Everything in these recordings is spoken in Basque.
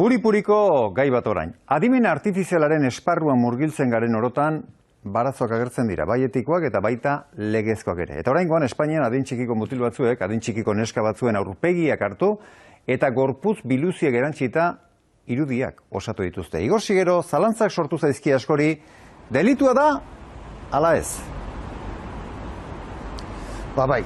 Puri-puriko gai bat orain. Adimen artifizialaren esparruan murgiltzen garen orotan, barazoak agertzen dira, bai etikoak eta baita legezkoak ere. Eta oraingoan Espainian adin txikiko mutil batzuek, adin txikiko neska batzuen aurpegiak hartu, eta gorputz biluziek erantzita irudiak osatu dituzte. Igor Sigero, zalantzak sortu zaizki askori, delitua da, ala ez? Bai,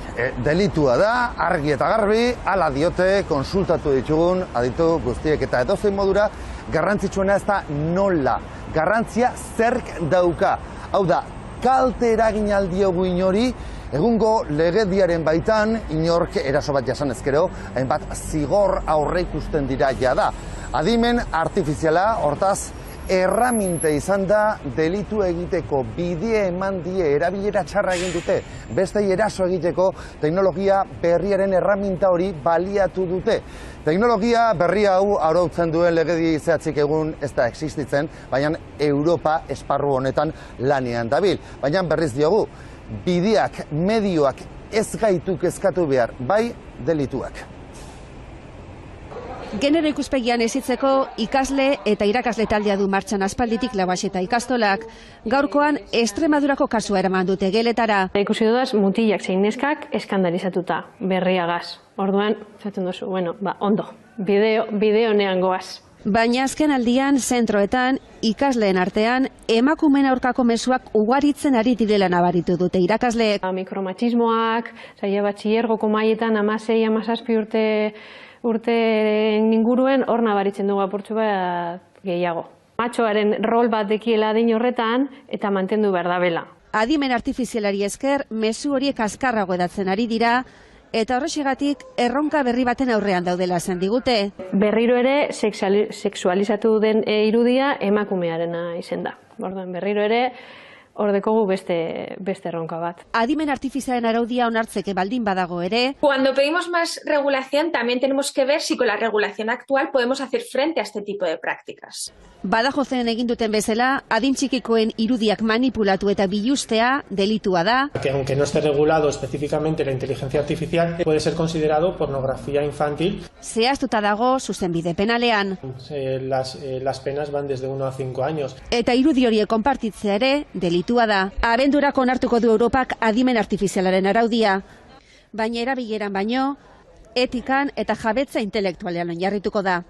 delitua da, argi eta garbi, hala diote konsultatu ditugun aditu guztiek eta edozein modura garrantzitsuena ez da nola, garrantzia zerk dauka. Hau da, kalte eragin aldiogu inori, egungo legediaren baitan, inork eraso bat jasan ezkero, hainbat zigor aurre ikusten dira jada. Adimen artifiziala, hortaz, erraminte izan da delitu egiteko bidea eman die erabilera txarra egin dute. Beste eraso egiteko teknologia berriaren erraminta hori baliatu dute. Teknologia berri hau arautzen duen legedi zehatzik egun ez da existitzen, baina Europa esparru honetan lanean dabil. Baina berriz diogu, bideak, medioak ez gaitu kezkatu behar, bai delituak. Genero ikuspegian ezitzeko ikasle eta irakasle taldea du martxan aspalditik Labaseta ikastolak. Gaurkoan Extremadurako kasua eraman dute geletara. Ikusi dudaz mutilak zein neskak eskandalizatuta berriagaz. Orduan, zaten duzu, ondo, bideo nean goaz. Baina azken aldian, zentroetan, ikasleen artean, emakumeen aurkako mezuak ugaritzen ari direla nabaritu dute irakasleek. Mikromatxismoak, zaila batxillergoko maietan 16-17 urte inguruen hor nabaritzen dugu apurtxu bat gehiago. Matxoaren rol bat dekiela adin horretan eta mantendu behar da bela. Adimen artifizialari esker, mezu horiek azkarrago edatzen ari dira, eta horrexegatik erronka berri baten aurrean daudela esan digute. Berriro ere sexualizatu den irudia emakumearena izen da. Orduan berriro ere hor dekogu beste erronka bat. Adimen artifizialen araudia onartzeke baldin badago ere. Cuando pedimos más regulación, también tenemos que ver si con la regulación actual podemos hacer frente a este tipo de prácticas. Badajozen egin duten bezala, adin txikikoen irudiak manipulatu eta biluztea delitua da. Que aunque no esté regulado específicamente la inteligencia artificial, puede ser considerado pornografía infantil. Zehaztuta dago zuzenbide penalean. Las penas van desde 1 a 5 años. Eta irudi horiek konpartitzea ere delitua da. Abendurako onartuko du Europak adimen artifizialaren araudia. Baina erabileran baino, etikan eta jabetza intelektualean oinarrituko da.